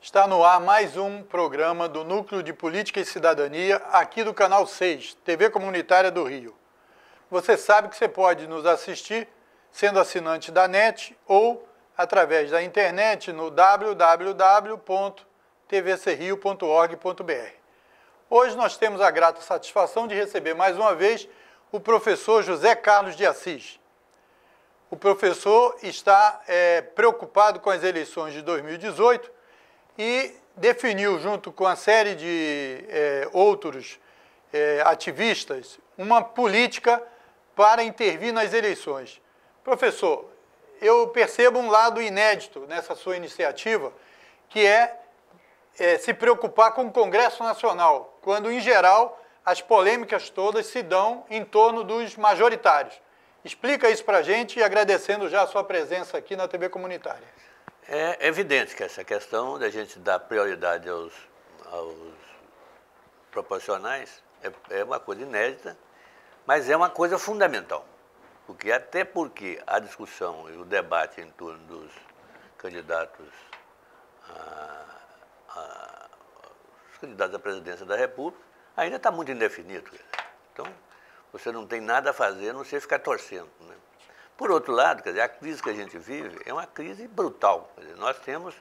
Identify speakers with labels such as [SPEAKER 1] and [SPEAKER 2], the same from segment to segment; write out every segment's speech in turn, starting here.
[SPEAKER 1] Está no ar mais um programa do Núcleo de Política e Cidadania, aqui do Canal 6, TV Comunitária do Rio. Você sabe que você pode nos assistir sendo assinante da NET ou através da internet no www.tvcrio.org.br. Hoje nós temos a grata satisfação de receber mais uma vez o professor José Carlos de Assis. O professor está preocupado com as eleições de 2018 e definiu, junto com a série de outros ativistas, uma política para intervir nas eleições. Professor, eu percebo um lado inédito nessa sua iniciativa, que é se preocupar com o Congresso Nacional, quando, em geral, as polêmicas todas se dão em torno dos majoritários. Explica isso para a gente e agradecendo já a sua presença aqui na TV Comunitária.
[SPEAKER 2] É evidente que essa questão da gente dar prioridade aos proporcionais é uma coisa inédita, mas é uma coisa fundamental. Até porque a discussão e o debate em torno dos candidatos à presidência da República ainda está muito indefinido. Então, você não tem nada a fazer, a não ser ficar torcendo, né? Por outro lado, quer dizer, a crise que a gente vive é uma crise brutal. Quer dizer, nós temos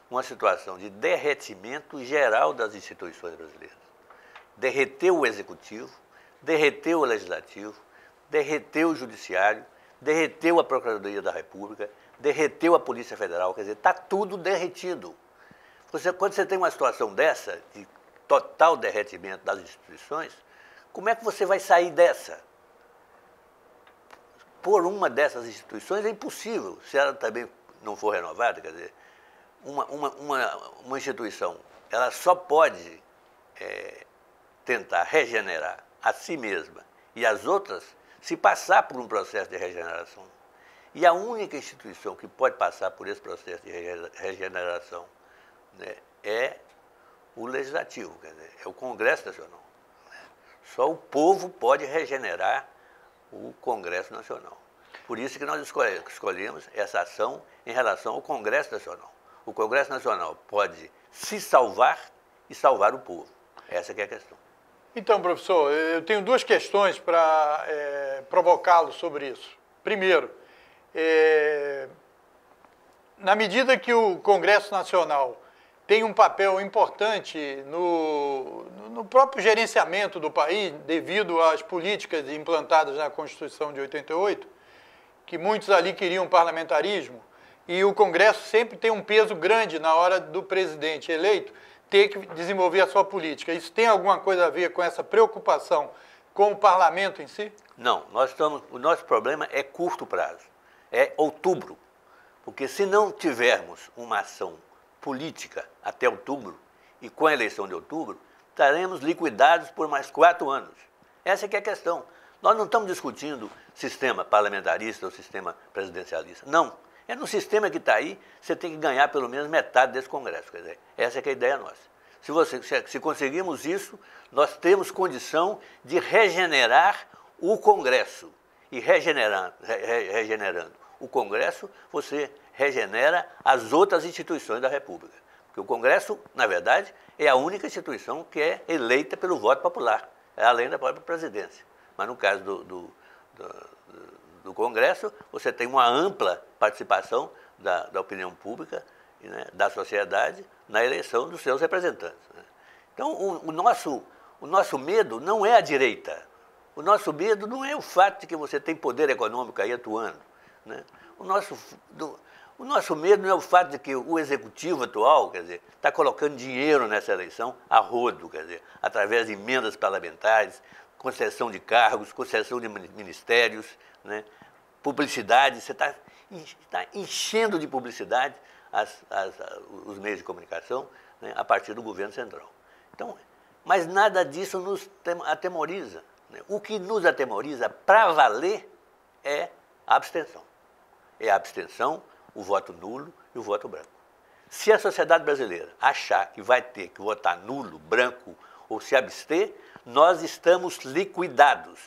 [SPEAKER 2] uma situação de derretimento geral das instituições brasileiras. Derreteu o Executivo, derreteu o Legislativo, derreteu o Judiciário, derreteu a Procuradoria da República, derreteu a Polícia Federal, quer dizer, está tudo derretido. Quando você tem uma situação dessa, de total derretimento das instituições, como é que você vai sair dessa? Por uma dessas instituições é impossível, se ela também não for renovada, quer dizer, uma instituição, ela só pode tentar regenerar a si mesma e as outras se passar por um processo de regeneração. E a única instituição que pode passar por esse processo de regeneração, né, é o Legislativo, quer dizer, é o Congresso Nacional. Só o povo pode regenerar o Congresso Nacional. Por isso que nós escolhemos essa ação em relação ao Congresso Nacional. O Congresso Nacional pode se salvar e salvar o povo. Essa que é a questão.
[SPEAKER 1] Então, professor, eu tenho duas questões para provocá-lo sobre isso. Primeiro, na medida que o Congresso Nacional tem um papel importante no próprio gerenciamento do país, devido às políticas implantadas na Constituição de 88, que muitos ali queriam parlamentarismo, e o Congresso sempre tem um peso grande na hora do presidente eleito ter que desenvolver a sua política. Isso tem alguma coisa a ver com essa preocupação com o parlamento em si?
[SPEAKER 2] Não, o nosso problema é curto prazo, é outubro, porque se não tivermos uma ação política até outubro, e com a eleição de outubro, estaremos liquidados por mais 4 anos. Essa que é a questão. Nós não estamos discutindo sistema parlamentarista ou sistema presidencialista. Não. É no sistema que está aí, você tem que ganhar pelo menos metade desse Congresso. Quer dizer, essa que é a ideia nossa. Se conseguirmos isso, nós temos condição de regenerar o Congresso. E regenerando o Congresso, você regenera as outras instituições da República. Porque o Congresso, na verdade, é a única instituição que é eleita pelo voto popular, além da própria presidência. Mas no caso do Congresso, você tem uma ampla participação da opinião pública, né, da sociedade, na eleição dos seus representantes, né? Então, o nosso medo não é a direita. O nosso medo não é o fato de que você tem poder econômico aí atuando, né? O nosso medo não é o fato de que o executivo atual, quer dizer, está colocando dinheiro nessa eleição a rodo, quer dizer, através de emendas parlamentares, concessão de cargos, concessão de ministérios, né, publicidade. Você está enchendo de publicidade os meios de comunicação, né, a partir do governo central. Então, mas nada disso nos atemoriza, né? O que nos atemoriza para valer é a abstenção. É a abstenção, o voto nulo e o voto branco. Se a sociedade brasileira achar que vai ter que votar nulo, branco ou se abster, nós estamos liquidados,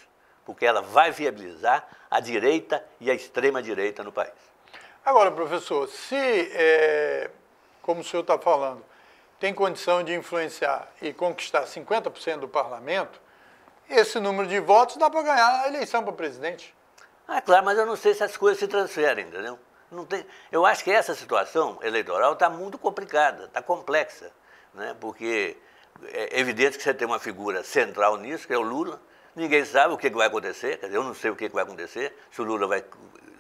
[SPEAKER 2] porque ela vai viabilizar a direita e a extrema-direita no país.
[SPEAKER 1] Agora, professor, se, como o senhor está falando, tem condição de influenciar e conquistar 50% do parlamento, esse número de votos dá para ganhar a eleição para presidente.
[SPEAKER 2] Ah, claro, mas eu não sei se as coisas se transferem, entendeu? Não tem, eu acho que essa situação eleitoral está muito complicada, está complexa, né? Porque é evidente que você tem uma figura central nisso, que é o Lula. Ninguém sabe o que vai acontecer, quer dizer, eu não sei o que vai acontecer, se o Lula vai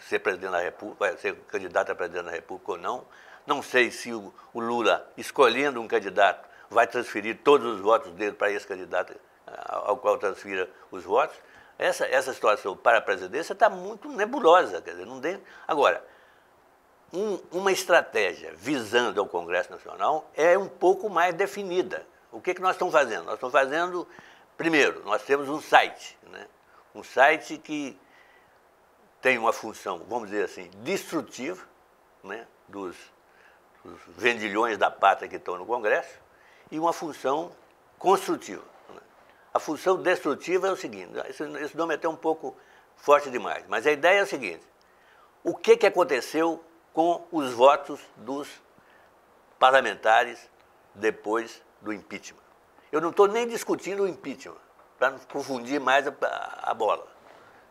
[SPEAKER 2] ser presidente da República, vai ser candidato a presidente da República ou não. Não sei se o Lula, escolhendo um candidato, vai transferir todos os votos dele para esse candidato ao qual transfira os votos. Essa situação para a presidência está muito nebulosa, quer dizer, não tem... Agora, uma estratégia visando ao Congresso Nacional é um pouco mais definida. O que nós estamos fazendo? Nós estamos fazendo, primeiro, nós temos um site, né? Um site que tem uma função, vamos dizer assim, destrutiva, né? dos vendilhões da pátria que estão no Congresso, e uma função construtiva. Né? A função destrutiva é o seguinte, esse nome é até um pouco forte demais, mas a ideia é o seguinte: o que aconteceu com os votos dos parlamentares depois do impeachment? Eu não estou nem discutindo o impeachment, para não confundir mais a bola.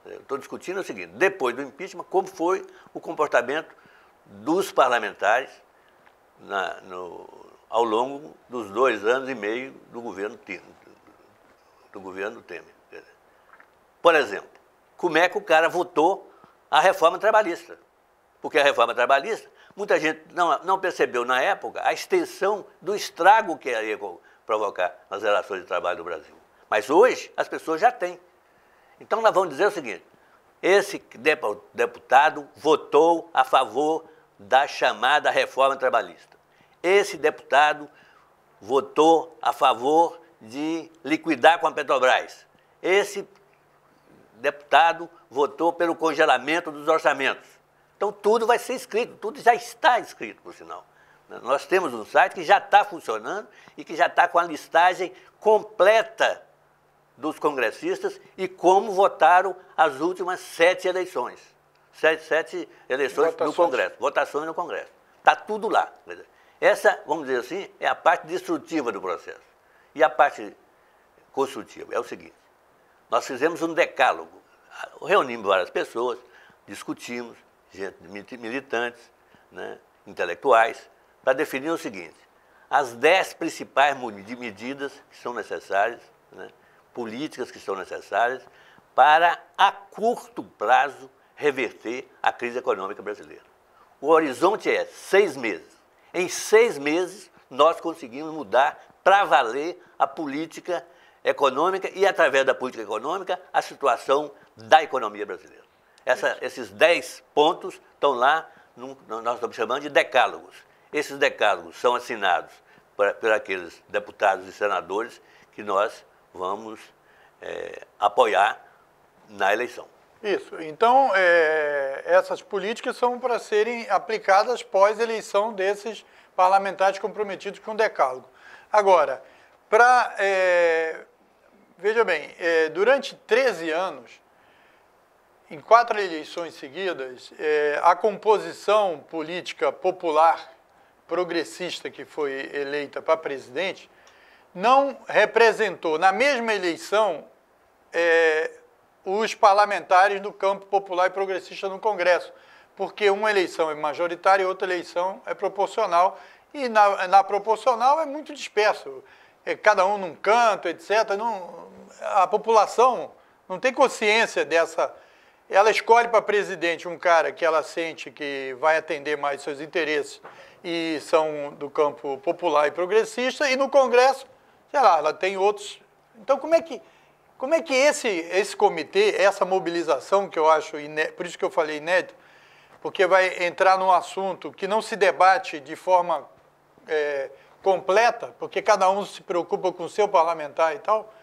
[SPEAKER 2] Eu estou discutindo o seguinte: depois do impeachment, como foi o comportamento dos parlamentares ao longo dos 2 anos e meio do governo Temer. Por exemplo, como é que o cara votou a reforma trabalhista? Porque a reforma trabalhista, muita gente não percebeu na época a extensão do estrago que ia provocar nas relações de trabalho do Brasil. Mas hoje as pessoas já têm. Então nós vamos dizer o seguinte: esse deputado votou a favor da chamada reforma trabalhista. Esse deputado votou a favor de liquidar com a Petrobras. Esse deputado votou pelo congelamento dos orçamentos. Então tudo vai ser escrito, tudo já está escrito, por sinal. Nós temos um site que já está funcionando e que já está com a listagem completa dos congressistas e como votaram as últimas 7 eleições. 7 eleições no Congresso, votações no Congresso. Está tudo lá. Essa, vamos dizer assim, é a parte destrutiva do processo. E a parte construtiva é o seguinte: nós fizemos um decálogo, reunimos várias pessoas, discutimos, gente, militantes, né, intelectuais, para definir o seguinte: as 10 principais medidas que são necessárias, né, políticas que são necessárias para, a curto prazo, reverter a crise econômica brasileira. O horizonte é 6 meses. Em 6 meses, nós conseguimos mudar para valer a política econômica e, através da política econômica, a situação da economia brasileira. Esses 10 pontos estão lá, nós estamos chamando de decálogos. Esses decálogos são assinados por aqueles deputados e senadores que nós vamos apoiar na eleição.
[SPEAKER 1] Isso. Então, essas políticas são para serem aplicadas pós-eleição desses parlamentares comprometidos com o decálogo. Agora, veja bem, durante 13 anos, em 4 eleições seguidas, a composição política popular progressista que foi eleita para presidente não representou na mesma eleição os parlamentares do campo popular e progressista no Congresso, porque uma eleição é majoritária e outra eleição é proporcional, e na proporcional é muito disperso, cada um num canto, etc. A população não tem consciência dessa. Ela escolhe para presidente um cara que ela sente que vai atender mais seus interesses e são do campo popular e progressista, e no Congresso, sei lá, ela tem outros. Então, como é que esse comitê, essa mobilização, que eu acho, por isso que eu falei inédito, porque vai entrar num assunto que não se debate de forma completa, porque cada um se preocupa com o seu parlamentar e tal,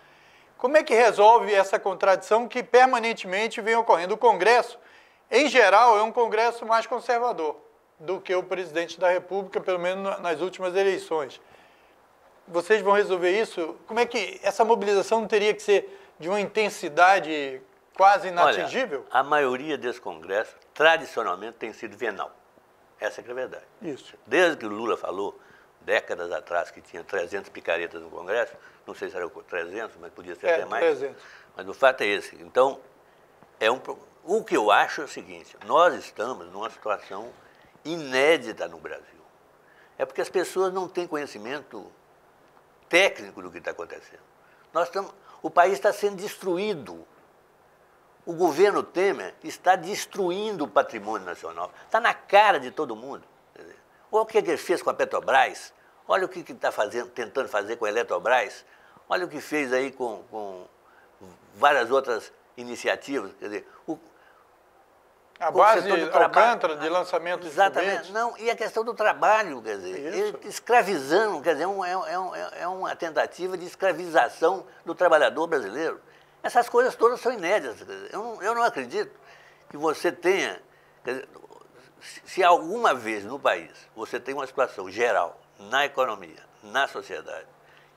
[SPEAKER 1] como é que resolve essa contradição que permanentemente vem ocorrendo? O Congresso, em geral, é um Congresso mais conservador do que o presidente da República, pelo menos nas últimas eleições. Vocês vão resolver isso? Como é que essa mobilização não teria que ser de uma intensidade quase inatingível?
[SPEAKER 2] Olha, a maioria desse Congresso, tradicionalmente, tem sido venal. Essa é a verdade.
[SPEAKER 1] Isso.
[SPEAKER 2] Desde que o Lula falou décadas atrás, que tinha 300 picaretas no Congresso, não sei se era 300, mas podia ser até mais.
[SPEAKER 1] 300.
[SPEAKER 2] Mas o fato é esse. Então, o que eu acho é o seguinte, nós estamos numa situação inédita no Brasil. É porque as pessoas não têm conhecimento técnico do que está acontecendo. O país está sendo destruído. O governo Temer está destruindo o patrimônio nacional. Está na cara de todo mundo. Olha o que ele fez com a Petrobras, olha o que está tentando fazer com a Eletrobras, olha o que fez aí com várias outras iniciativas. Quer dizer,
[SPEAKER 1] a base Alcântara de lançamento de foguetes.
[SPEAKER 2] Não, e a questão do trabalho, quer dizer, ele escravizando, quer dizer, é uma tentativa de escravização do trabalhador brasileiro. Essas coisas todas são inéditas. Quer dizer, eu não acredito que você tenha... Quer dizer, se alguma vez no país você tem uma situação geral, na economia, na sociedade,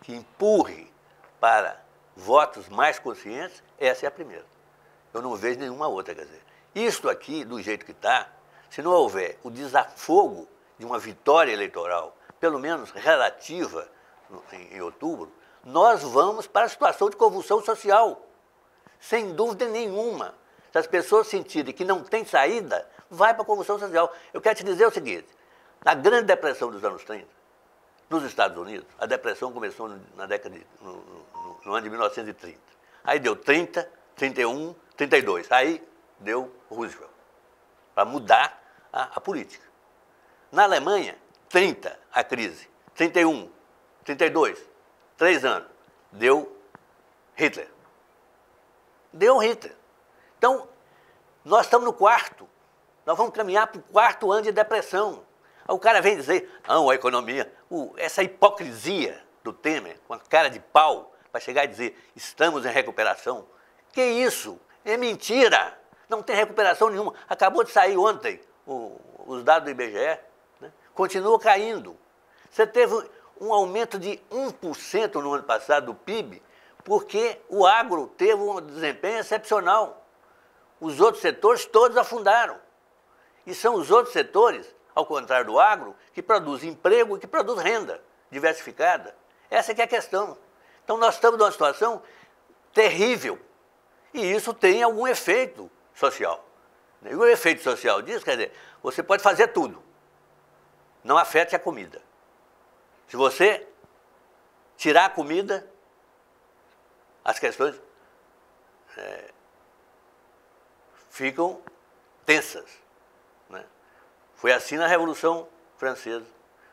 [SPEAKER 2] que empurre para votos mais conscientes, essa é a primeira. Eu não vejo nenhuma outra, quer dizer. Isto aqui, do jeito que está, se não houver o desafogo de uma vitória eleitoral, pelo menos relativa, em outubro, nós vamos para a situação de convulsão social, sem dúvida nenhuma. Se as pessoas sentirem que não tem saída, vai para a convulsão social. Eu quero te dizer o seguinte, na Grande Depressão dos anos 30, nos Estados Unidos, a depressão começou no ano de 1930. Aí deu 30, 31, 32. Aí deu Roosevelt, para mudar a política. Na Alemanha, 30, a crise. 31, 32, 3 anos. Deu Hitler. Deu Hitler. Então, nós estamos no quarto. Nós vamos caminhar para o 4º ano de depressão. Aí o cara vem dizer, não, a economia, essa hipocrisia do Temer, com a cara de pau, para chegar e dizer, estamos em recuperação. Que isso? É mentira. Não tem recuperação nenhuma. Acabou de sair ontem os dados do IBGE, né? Continua caindo. Você teve um aumento de 1% no ano passado do PIB, porque o agro teve um desempenho excepcional. Os outros setores todos afundaram. E são os outros setores, ao contrário do agro, que produzem emprego e que produzem renda diversificada. Essa que é a questão. Então nós estamos numa situação terrível. E isso tem algum efeito social. E o efeito social disso, quer dizer, você pode fazer tudo. Não afete a comida. Se você tirar a comida, as questões ficam tensas. Né? Foi assim na Revolução Francesa,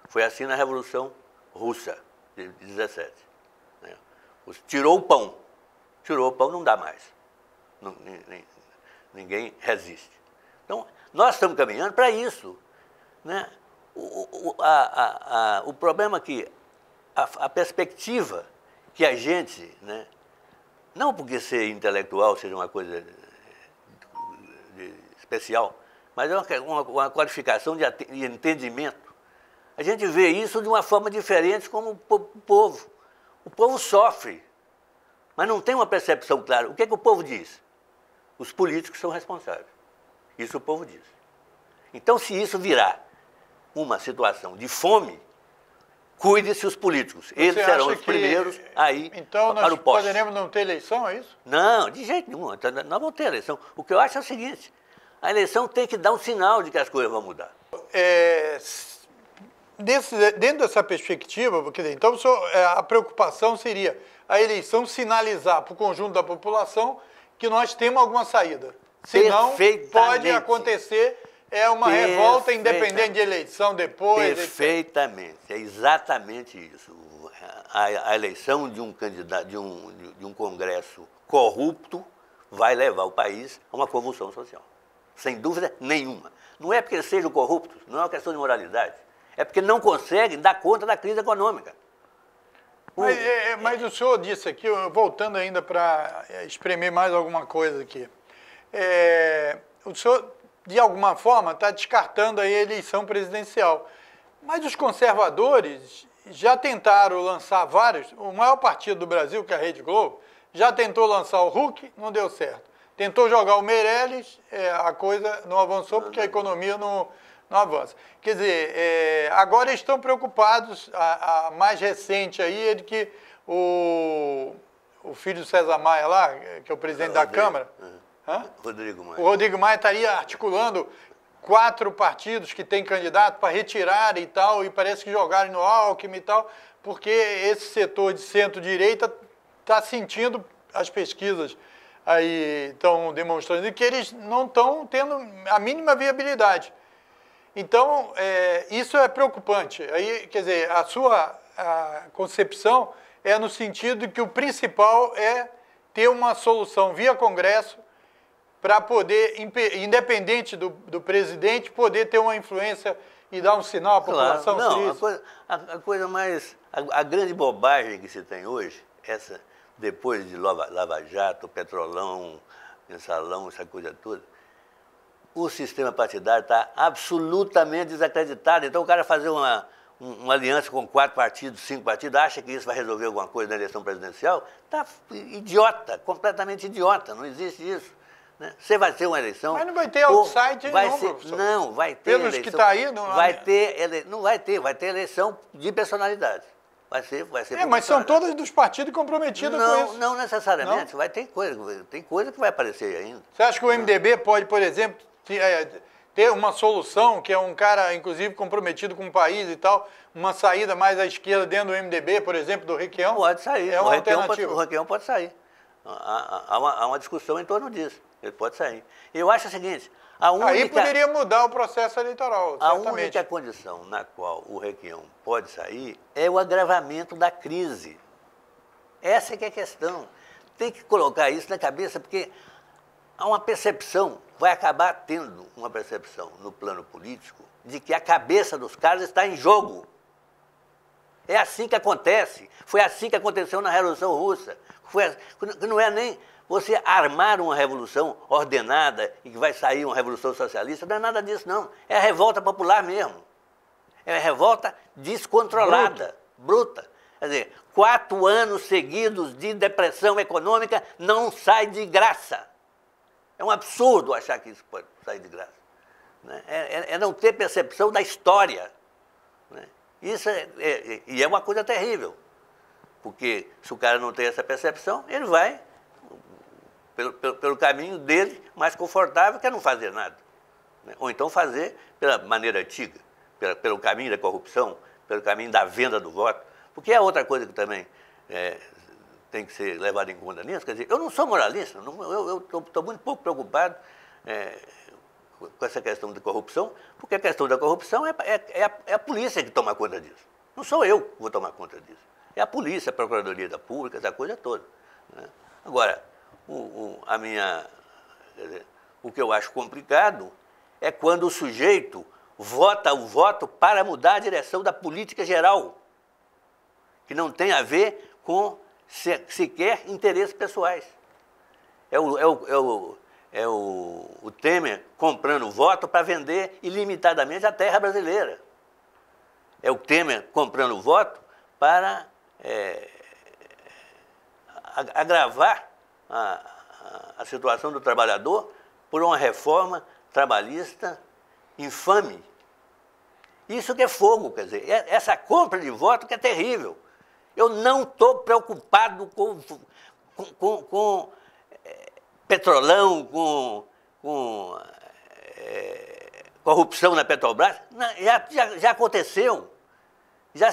[SPEAKER 2] foi assim na Revolução Russa, de 17. Né? Tirou o pão não dá mais. Ninguém resiste. Então, nós estamos caminhando para isso. Né? O problema é que a perspectiva que a gente, né, não porque ser intelectual seja uma coisa especial, mas é uma qualificação de entendimento. A gente vê isso de uma forma diferente como o povo. O povo sofre, mas não tem uma percepção clara. O que é que o povo diz? Os políticos são responsáveis. Isso o povo diz. Então, se isso virar uma situação de fome, cuide-se os políticos. Eles serão os primeiros aí
[SPEAKER 1] então,
[SPEAKER 2] para o poste.
[SPEAKER 1] Então, nós poderemos não ter eleição, é isso?
[SPEAKER 2] Não, de jeito nenhum. Nós vamos ter eleição. O que eu acho é o seguinte, a eleição tem que dar um sinal de que as coisas vão mudar.
[SPEAKER 1] Dentro dessa perspectiva, porque então a preocupação seria a eleição sinalizar para o conjunto da população que nós temos alguma saída. Senão, pode acontecer uma revolta independente de eleição depois.
[SPEAKER 2] Perfeitamente, é exatamente isso. A eleição de um candidato, de um Congresso corrupto vai levar o país a uma convulsão social. Sem dúvida nenhuma. Não é porque eles sejam corruptos, não é uma questão de moralidade. É porque não conseguem dar conta da crise econômica.
[SPEAKER 1] Mas o senhor disse aqui, voltando ainda para espremer mais alguma coisa aqui, o senhor, de alguma forma, está descartando aí a eleição presidencial. Mas os conservadores já tentaram lançar vários, o maior partido do Brasil, que é a Rede Globo, já tentou lançar o Huck, não deu certo. Tentou jogar o Meirelles, a coisa não avançou porque a economia não não avança. Quer dizer, agora eles estão preocupados, a mais recente aí é de que o filho do César Maia lá, que é o presidente da Câmara,
[SPEAKER 2] Rodrigo Maia.
[SPEAKER 1] O Rodrigo Maia estaria articulando 4 partidos que têm candidato para retirar e tal, e parece que jogarem no Alckmin e tal, porque esse setor de centro-direita está sentindo as pesquisas aí, estão demonstrando que eles não estão tendo a mínima viabilidade. Então, isso é preocupante. Aí, quer dizer, a sua concepção é no sentido de que o principal é ter uma solução via Congresso para poder, independente do presidente, poder ter uma influência e dar um sinal à população.
[SPEAKER 2] Claro. Não, a coisa mais... A grande bobagem que se tem hoje, depois de Lava Jato, Petrolão, Mensalão, essa coisa toda, o sistema partidário está absolutamente desacreditado. Então o cara fazer uma aliança com 4 partidos, 5 partidos, acha que isso vai resolver alguma coisa na eleição presidencial, está idiota, completamente idiota, não existe isso. Né? Você vai ter uma eleição...
[SPEAKER 1] Mas não vai ter outside nenhum, professor.
[SPEAKER 2] Não, vai ter
[SPEAKER 1] Pelos
[SPEAKER 2] eleição...
[SPEAKER 1] que está aí... Não
[SPEAKER 2] vai ter eleição de personalidade. Vai ser
[SPEAKER 1] mas são todas dos partidos comprometidos com isso.
[SPEAKER 2] Não necessariamente, não. Tem coisa que vai aparecer ainda.
[SPEAKER 1] Você acha que o MDB pode, por exemplo, ter uma solução, que é um cara, inclusive, comprometido com o país e tal, uma saída mais à esquerda dentro do MDB, por exemplo, do Requião?
[SPEAKER 2] Pode sair.
[SPEAKER 1] É uma alternativa.
[SPEAKER 2] O Requião pode sair. Há uma discussão em torno disso. Ele pode sair. Eu acho o seguinte...
[SPEAKER 1] Aí poderia mudar o processo eleitoral, certamente.
[SPEAKER 2] A única condição na qual o Requião pode sair é o agravamento da crise. Essa é que é a questão. Tem que colocar isso na cabeça, porque há uma percepção, vai acabar tendo uma percepção no plano político de que a cabeça dos caras está em jogo. É assim que acontece. Foi assim que aconteceu na Revolução Russa. Não é nem... Você armar uma revolução ordenada e que vai sair uma revolução socialista, não é nada disso, não. É a revolta popular mesmo. É a revolta descontrolada, bruta. Quer dizer, 4 anos seguidos de depressão econômica não sai de graça. É um absurdo achar que isso pode sair de graça. Né? É não ter percepção da história. Né? Isso é uma coisa terrível. Porque se o cara não tem essa percepção, ele vai... Pelo caminho dele, mais confortável, que é não fazer nada. Né? Ou então fazer pela maneira antiga, pelo caminho da corrupção, pelo caminho da venda do voto. Porque é outra coisa que também tem que ser levada em conta nisso. Quer dizer, eu não sou moralista, eu estou muito pouco preocupado com essa questão da corrupção, porque a questão da corrupção é a polícia que toma conta disso. Não sou eu que vou tomar conta disso. É a polícia, a Procuradoria da Pública, essa coisa toda. Né? Agora, o que eu acho complicado é quando o sujeito vota o voto para mudar a direção da política geral, que não tem a ver com sequer interesses pessoais. É o Temer comprando voto para vender ilimitadamente a terra brasileira. É o Temer comprando voto para agravar a situação do trabalhador por uma reforma trabalhista infame. Isso que é fogo, quer dizer, essa compra de voto que é terrível. Eu não estou preocupado com Petrolão, com corrupção na Petrobras. Já aconteceu, já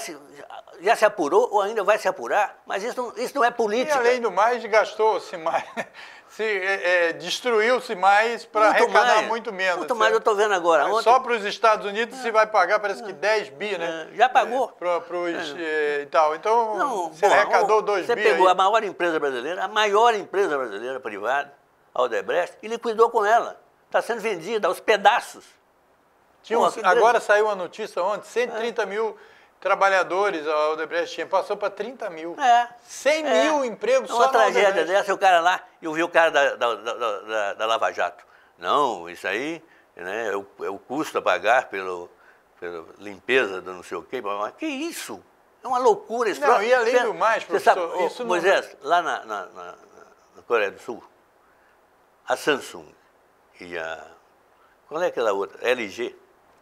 [SPEAKER 2] se apurou ou ainda vai se apurar, mas isso não é política.
[SPEAKER 1] E além do mais, gastou-se mais, destruiu-se mais para arrecadar muito menos.
[SPEAKER 2] Muito mais, eu estou vendo agora. Ontem,
[SPEAKER 1] só para os Estados Unidos se vai pagar, parece que 10 bi, né?
[SPEAKER 2] Já pagou.
[SPEAKER 1] E tal. Então, você arrecadou 2 bi.
[SPEAKER 2] Você pegou a maior empresa brasileira privada, a Odebrecht, e liquidou com ela. Está sendo vendida aos pedaços.
[SPEAKER 1] Agora saiu uma notícia ontem, 130 mil trabalhadores a Odebrecht tinha, passou para 30 mil. 100 mil empregos só na Odebrecht.
[SPEAKER 2] Uma tragédia dessa, o cara lá, eu vi o cara da Lava Jato. Não, isso aí, né, é o custo a pagar pela limpeza do não sei o quê. Mas que isso? É uma loucura isso.
[SPEAKER 1] Não, e além do mais, professor...
[SPEAKER 2] Sabe, isso Moisés, lá na Coreia do Sul, a Samsung e a... Qual é aquela outra? LG.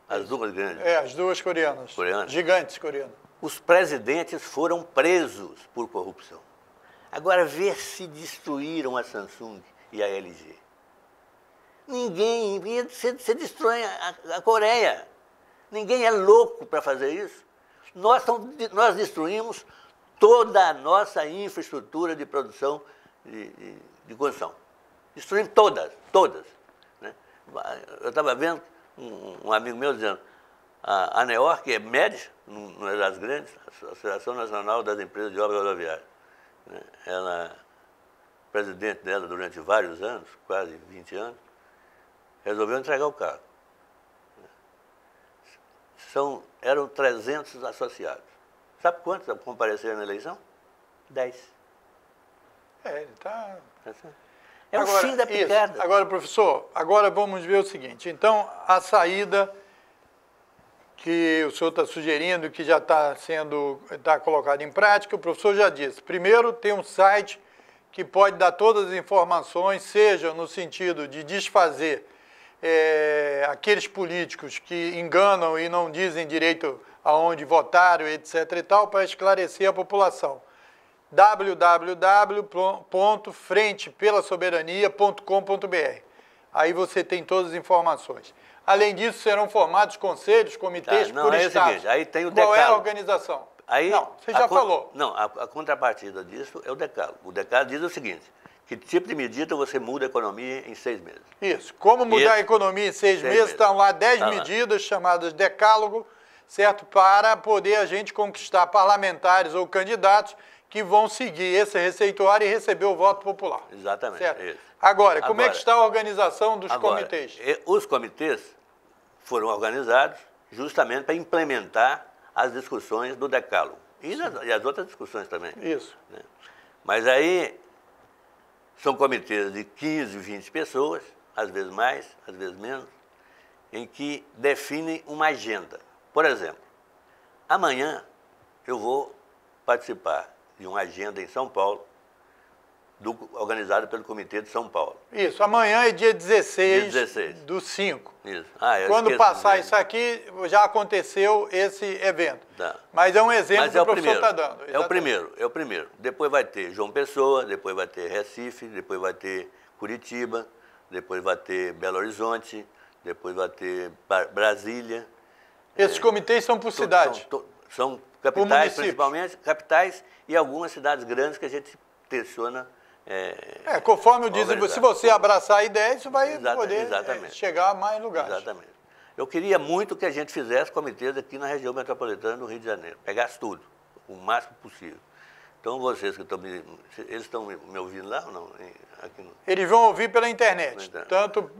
[SPEAKER 2] as duas grandes.
[SPEAKER 1] As duas coreanas. Gigantes coreanas.
[SPEAKER 2] Os presidentes foram presos por corrupção. Agora, vê se destruíram a Samsung e a LG. Ninguém, você destrói a Coreia. Ninguém é louco para fazer isso. Nós destruímos toda a nossa infraestrutura de produção de construção. Destruímos todas. Né? Eu estava vendo um amigo meu dizendo, a ANEOR, que é MED, uma das grandes, a Associação Nacional das Empresas de Obras Rodoviárias, né? Ela, presidente dela durante vários anos, quase 20 anos, resolveu entregar o cargo. Eram 300 associados. Sabe quantos compareceram na eleição? 10.
[SPEAKER 1] Ele está...
[SPEAKER 2] É o fim da picada.
[SPEAKER 1] Isso. Agora, professor, agora vamos ver o seguinte. Então, a que o senhor está sugerindo, que já está colocado em prática, o professor já disse. Primeiro, tem um site que pode dar todas as informações, seja no sentido de desfazer aqueles políticos que enganam e não dizem direito aonde votaram, etc. e tal, para esclarecer a população. www.frentepelassoberania.com.br. Aí você tem todas as informações. Além disso, serão formados conselhos, comitês por estados.
[SPEAKER 2] Seguinte, aí tem o decálogo.
[SPEAKER 1] Qual é a organização?
[SPEAKER 2] Aí,
[SPEAKER 1] não, você já falou.
[SPEAKER 2] Não, a contrapartida disso é o decálogo. O decálogo diz o seguinte, que tipo de medida você muda a economia em 6 meses.
[SPEAKER 1] Isso. Como mudar a economia em 6 meses, estão lá 10 medidas chamadas decálogo, certo? Para poder a gente conquistar parlamentares ou candidatos que vão seguir esse receituário e receber o voto popular.
[SPEAKER 2] Exatamente.
[SPEAKER 1] Certo?
[SPEAKER 2] Isso.
[SPEAKER 1] Agora, como é que está a organização dos comitês?
[SPEAKER 2] Os comitês foram organizados justamente para implementar as discussões do decálogo. E as outras discussões também.
[SPEAKER 1] Isso.
[SPEAKER 2] Né? Mas aí são comitês de 15, 20 pessoas, às vezes mais, às vezes menos, em que definem uma agenda. Por exemplo, amanhã eu vou participar de uma agenda em São Paulo, organizado pelo Comitê de São Paulo.
[SPEAKER 1] Isso, amanhã é dia 16 do 5.
[SPEAKER 2] Isso.
[SPEAKER 1] Quando passar isso aqui, já aconteceu esse evento.
[SPEAKER 2] Tá.
[SPEAKER 1] Mas é um exemplo que o professor está dando. Exatamente.
[SPEAKER 2] É o primeiro. Depois vai ter João Pessoa, depois vai ter Recife, depois vai ter Curitiba, depois vai ter Belo Horizonte, depois vai ter Brasília.
[SPEAKER 1] Esses comitês são por cidade?
[SPEAKER 2] São capitais, principalmente, capitais e algumas cidades grandes que a gente tensiona.
[SPEAKER 1] Conforme eu disse, se você abraçar a ideia, isso vai poder chegar a mais lugares.
[SPEAKER 2] Exatamente. Eu queria muito que a gente fizesse comitês aqui na região metropolitana do Rio de Janeiro, pegasse tudo, o máximo possível. Então, vocês que estão eles estão me ouvindo lá ou não? Aqui no...
[SPEAKER 1] Eles vão ouvir pela internet, tanto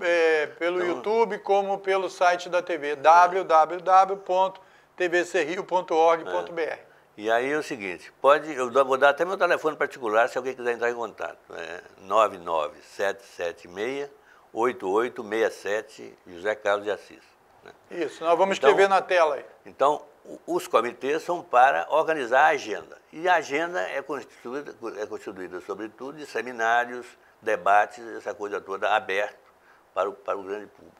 [SPEAKER 1] pelo YouTube como pelo site da TV, www.tvcrio.org.br.
[SPEAKER 2] E aí é o seguinte, eu vou dar até meu telefone particular se alguém quiser entrar em contato. 99766-8867, José Carlos de Assis. Né?
[SPEAKER 1] Isso, nós vamos escrever na tela aí.
[SPEAKER 2] Então, os comitês são para organizar a agenda. E a agenda é constituída sobretudo, de seminários, debates, essa coisa toda aberta para o grande público.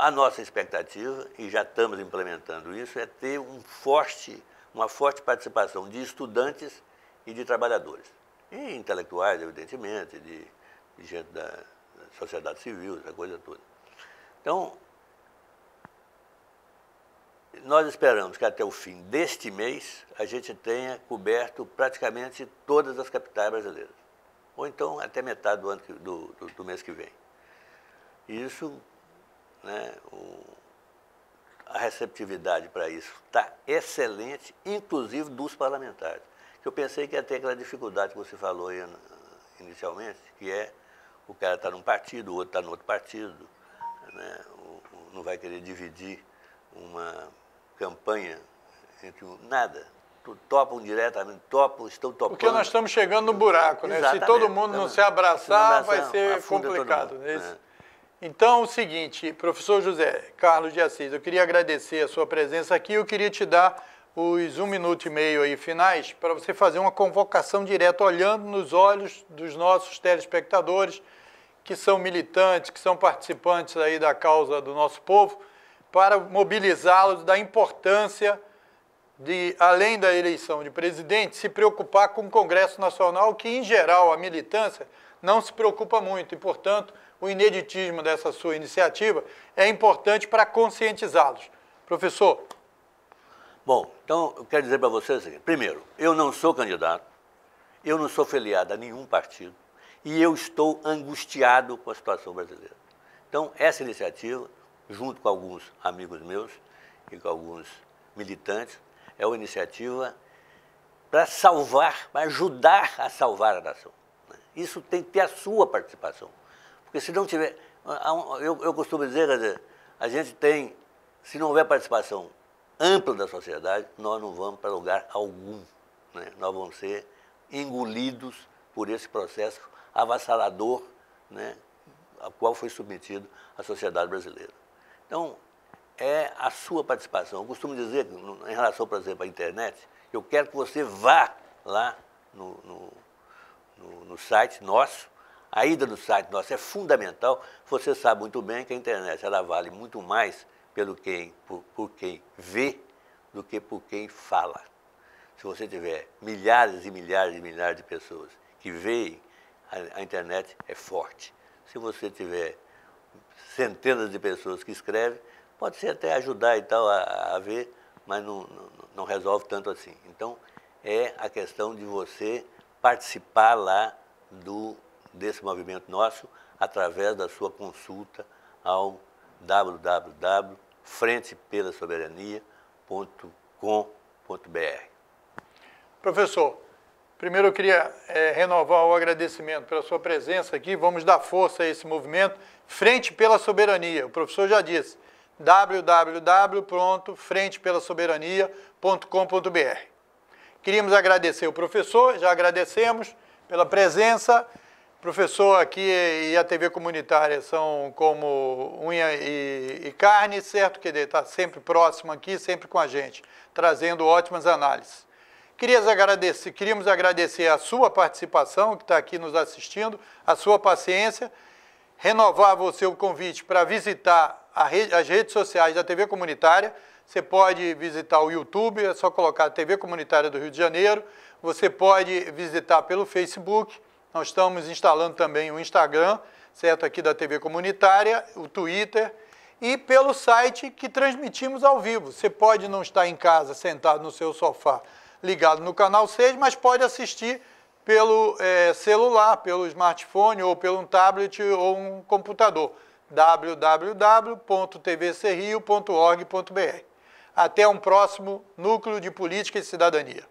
[SPEAKER 2] A nossa expectativa, e já estamos implementando isso, é ter uma forte participação de estudantes e de trabalhadores. E intelectuais, evidentemente, de gente da sociedade civil, essa coisa toda. Então, nós esperamos que até o fim deste mês a gente tenha coberto praticamente todas as capitais brasileiras. Ou então até metade do mês que vem. Isso, né, a receptividade para isso está excelente, inclusive dos parlamentares. Que eu pensei que ia ter aquela dificuldade que você falou aí inicialmente, que é o cara está num partido, o outro está no outro partido, né, não vai querer dividir uma campanha entre nada. Topam diretamente, estão topando.
[SPEAKER 1] Porque nós estamos chegando no buraco, né? Se todo mundo não se abraçar, vai ser complicado. Então, o seguinte, professor José Carlos de Assis, eu queria agradecer a sua presença aqui, eu queria te dar os 1 minuto e meio aí finais para você fazer uma convocação direta, olhando nos olhos dos nossos telespectadores, que são militantes, que são participantes aí da causa do nosso povo, para mobilizá-los da importância de, além da eleição de presidente, se preocupar com o Congresso Nacional, que, em geral, a militância não se preocupa muito e, portanto, o ineditismo dessa sua iniciativa é importante para conscientizá-los. Professor.
[SPEAKER 2] Bom, então eu quero dizer para vocês o seguinte. Primeiro, eu não sou candidato, eu não sou filiado a nenhum partido e eu estou angustiado com a situação brasileira. Então, essa iniciativa, junto com alguns amigos meus e com alguns militantes, é uma iniciativa para salvar, para ajudar a salvar a nação. Isso tem que ter a sua participação. Porque se não tiver... Eu costumo dizer, quer dizer, a gente tem... Se não houver participação ampla da sociedade, nós não vamos para lugar algum. Né? Nós vamos ser engolidos por esse processo avassalador, né, a qual foi submetido a sociedade brasileira. Então, é a sua participação. Eu costumo dizer, em relação, por exemplo, à internet, eu quero que você vá lá no site nosso. A ida no site nosso é fundamental. Você sabe muito bem que a internet ela vale muito mais por quem vê do que por quem fala. Se você tiver milhares e milhares e milhares de pessoas que veem, a internet é forte. Se você tiver centenas de pessoas que escrevem, pode ser até ajudar e tal a ver, mas não resolve tanto assim. Então, é a questão de você participar lá desse movimento nosso através da sua consulta ao www.frentepelasoberania.com.br.
[SPEAKER 1] Professor, primeiro eu queria renovar o agradecimento pela sua presença aqui. Vamos dar força a esse movimento Frente pela Soberania. O professor já disse, www.frentepelasoberania.com.br. Queríamos agradecer o professor, já agradecemos pela presença. O professor aqui e a TV comunitária são como unha e carne, certo? Que ele está sempre próximo aqui, sempre com a gente, trazendo ótimas análises. Queríamos agradecer a sua participação, que está aqui nos assistindo, a sua paciência, renovar a você o convite para visitar as redes sociais da TV Comunitária. Você pode visitar o YouTube, é só colocar TV Comunitária do Rio de Janeiro. Você pode visitar pelo Facebook. Nós estamos instalando também o Instagram, certo? Aqui da TV Comunitária, o Twitter e pelo site que transmitimos ao vivo. Você pode não estar em casa, sentado no seu sofá, ligado no canal 6, mas pode assistir pelo celular, pelo smartphone ou pelo tablet ou um computador. www.tvcrio.org.br. Até um próximo Núcleo de Política e Cidadania.